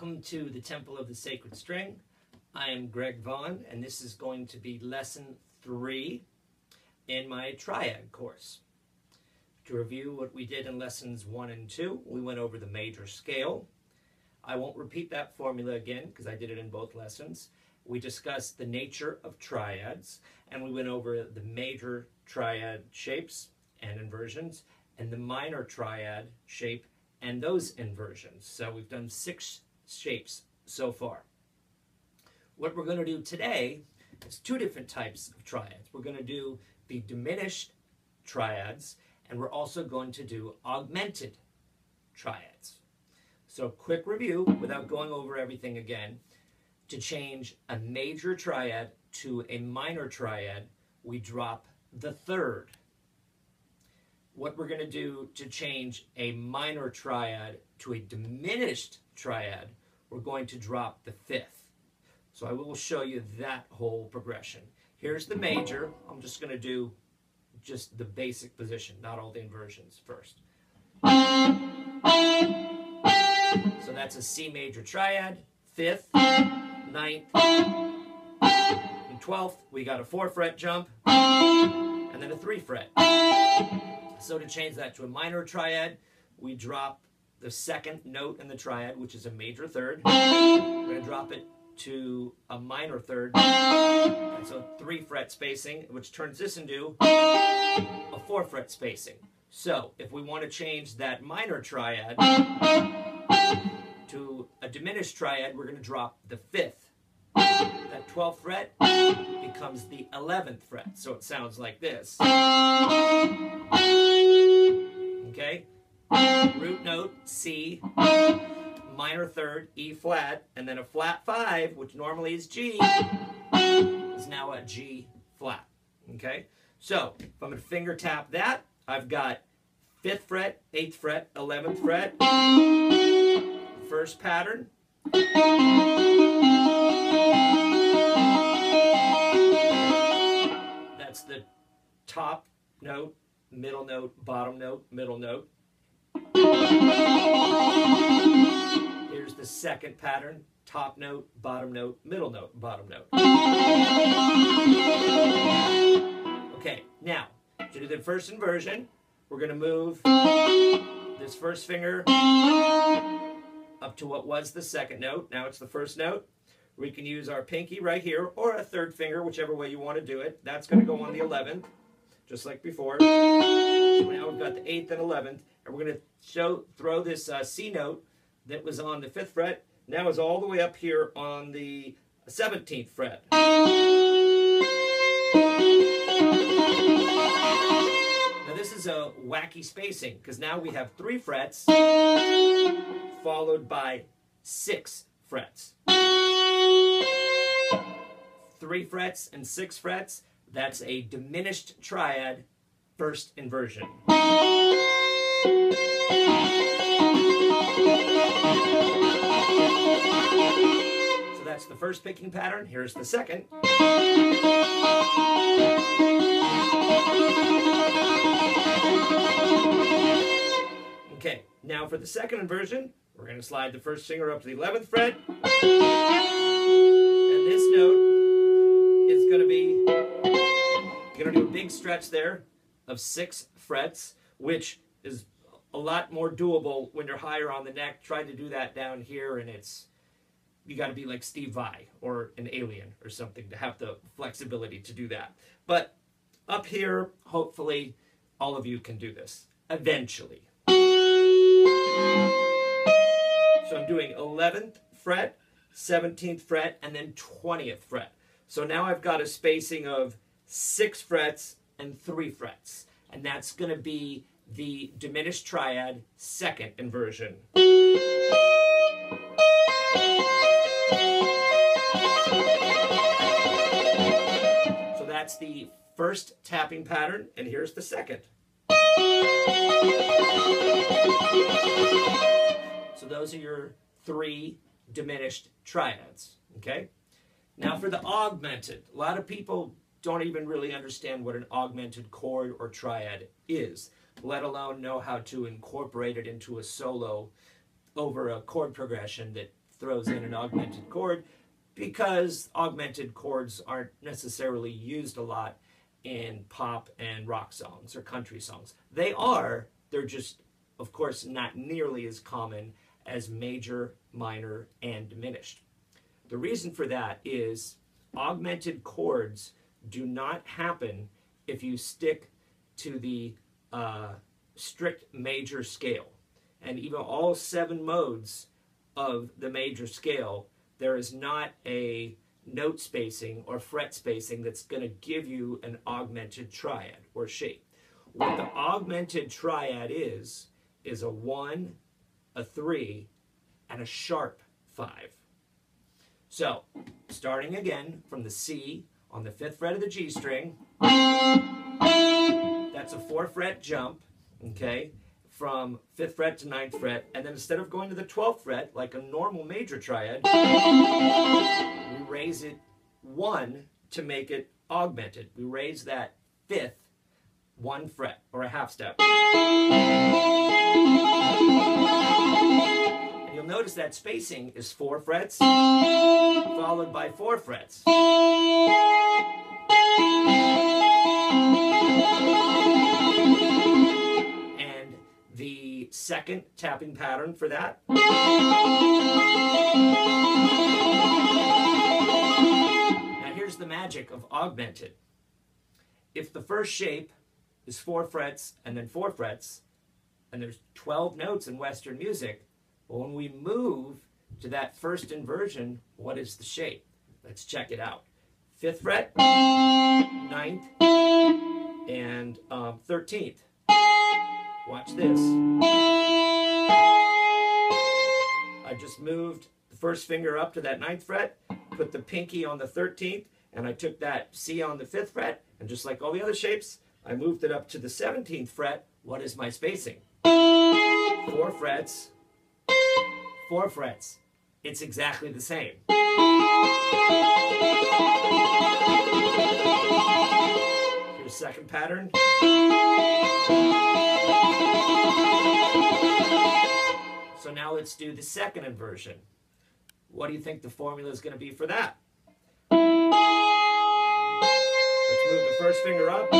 Welcome to the Temple of the Sacred String. I am Greg Vaughn, and this is going to be lesson 3 in my Triad course. To review what we did in lessons 1 and 2, we went over the major scale. I won't repeat that formula again because I did it in both lessons. We discussed the nature of triads, and we went over the major triad shapes and inversions, and the minor triad shape and those inversions. So we've done 6 shapes so far. What we're going to do today is 2 different types of triads. We're going to do the diminished triads, and we're also going to do augmented triads. So quick review without going over everything again. To change a major triad to a minor triad, we drop the 3rd. What we're going to do to change a minor triad to a diminished triad, we're going to drop the 5th. So I will show you that whole progression. Here's the major. I'm just going to do just the basic position, not all the inversions first. So that's a C major triad, 5th, 9th, and 12th. We got a 4-fret jump, and then a 3-fret. So to change that to a minor triad, we drop the 2nd note in the triad, which is a major 3rd. We're going to drop it to a minor 3rd. And so 3-fret spacing, which turns this into a 4-fret spacing. So if we want to change that minor triad to a diminished triad, we're going to drop the 5th. That 12th fret becomes the 11th fret. So it sounds like this. Okay? Root note, C, minor 3rd, E flat, and then a flat 5, which normally is G, is now a G flat. Okay? So, if I'm going to finger tap that, I've got 5th fret, 8th fret, 11th fret, first pattern. That's the top note, middle note, bottom note, middle note. Here's the 2nd pattern, top note, bottom note, middle note, bottom note. Okay, now, to do the first inversion, we're going to move this first finger up to what was the 2nd note. Now it's the 1st note. We can use our pinky right here, or a 3rd finger, whichever way you want to do it. That's going to go on the 11th, just like before. So now we've got the 8th and 11th, and we're going to throw this C note that was on the 5th fret. Now is all the way up here on the 17th fret. Now this is a wacky spacing, because now we have 3 frets followed by 6 frets. 3 frets and 6 frets, that's a diminished triad first inversion. So that's the first picking pattern. Here's the 2nd. Okay, now for the 2nd inversion, we're going to slide the first finger up to the 11th fret. And this note is going to be, you're going to do a big stretch there of 6 frets, which is a lot more doable when you're higher on the neck. Try to do that down here, and you got to be like Steve Vai or an alien or something to have the flexibility to do that. But up here, hopefully, all of you can do this eventually. So I'm doing 11th fret, 17th fret, and then 20th fret. So now I've got a spacing of 6 frets and 3 frets. And that's going to be the diminished triad 2nd inversion. So that's the first tapping pattern, and here's the 2nd. So those are your 3 diminished triads, okay? Now for the augmented, a lot of people don't even really understand what an augmented chord or triad is, let alone know how to incorporate it into a solo over a chord progression that throws in an augmented chord because augmented chords aren't necessarily used a lot in pop and rock songs or country songs. They are, they're just, of course, not nearly as common as major, minor, and diminished. The reason for that is augmented chords do not happen if you stick to the strict major scale. And even all 7 modes of the major scale, there is not a note spacing or fret spacing that's going to give you an augmented triad or shape. What the augmented triad is a 1, a 3, and a sharp 5. So, starting again from the C on the 5th fret of the G string, that's a 4-fret jump, okay, from 5th fret to 9th fret, and then instead of going to the 12th fret, like a normal major triad, we raise it 1 to make it augmented. We raise that 5th 1 fret, or a half step. And you'll notice that spacing is 4 frets, followed by 4 frets. And the second tapping pattern for that now here's the magic of augmented. If the first shape is 4 frets and then 4 frets, and there's 12 notes in Western music, well, when we move to that first inversion, what is the shape? Let's check it out. 5th fret, 9th, and 13th. Watch this. I just moved the first finger up to that 9th fret, put the pinky on the 13th, and I took that C on the 5th fret, and just like all the other shapes, I moved it up to the 17th fret. What is my spacing? 4 frets, 4 frets. It's exactly the same. Here's second pattern. So now let's do the second inversion. What do you think the formula is going to be for that? Let's move the first finger up.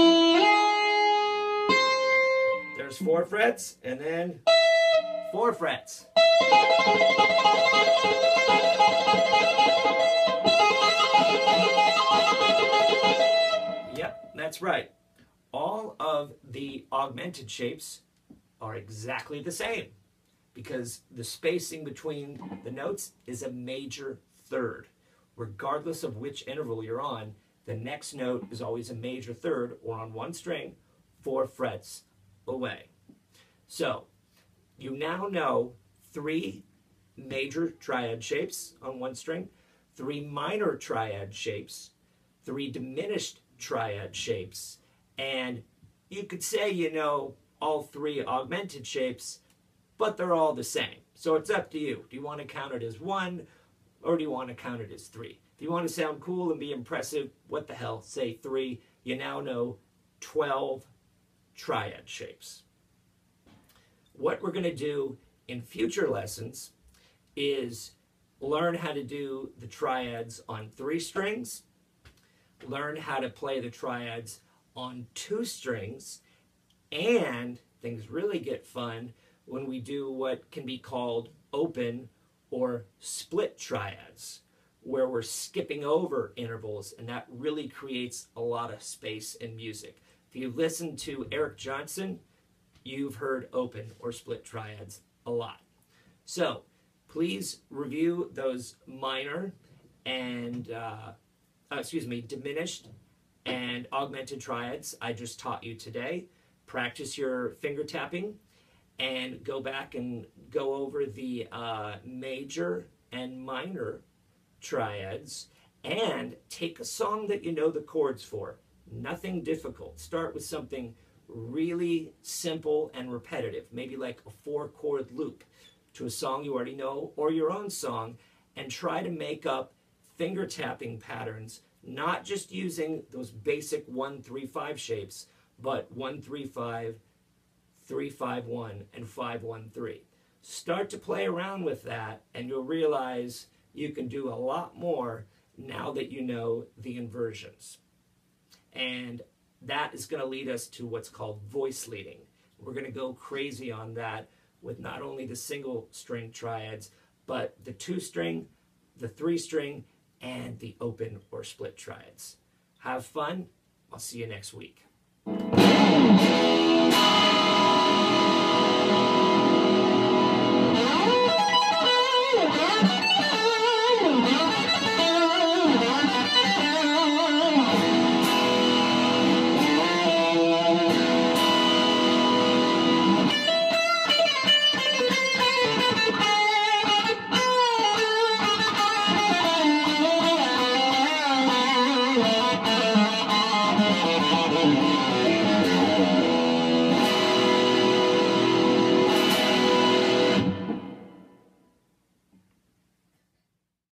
There's 4 frets, and then 4 frets. Yep, that's right. All of the augmented shapes are exactly the same because the spacing between the notes is a major third. Regardless of which interval you're on, the next note is always a major third, or on one string, 4 frets away. So, you now know 3 major triad shapes on one string, 3 minor triad shapes, 3 diminished triad shapes, and you could say you know all 3 augmented shapes, but they're all the same. So it's up to you. Do you want to count it as 1, or do you want to count it as 3? If you want to sound cool and be impressive, what the hell, say 3. You now know 12 triad shapes. What we're going to do in future lessons is learn how to do the triads on 3 strings, learn how to play the triads on 2 strings, and things really get fun when we do what can be called open or split triads, where we're skipping over intervals, and that really creates a lot of space in music. If you listen to Eric Johnson, you've heard open or split triads a lot. So please review those minor and, diminished and augmented triads I just taught you today. Practice your finger tapping and go back and go over the major and minor triads and take a song that you know the chords for. Nothing difficult. Start with something really simple and repetitive, maybe like a 4-chord loop to a song you already know or your own song, and try to make up finger tapping patterns, not just using those basic 1-3-5 shapes, but 1-3-5, 3-5-1, and 5-1-3. Start to play around with that, and you'll realize you can do a lot more now that you know the inversions. And that is going to lead us to what's called voice leading. We're going to go crazy on that with not only the single string triads, but the 2-string, the 3-string, and the open or split triads. Have fun. I'll see you next week.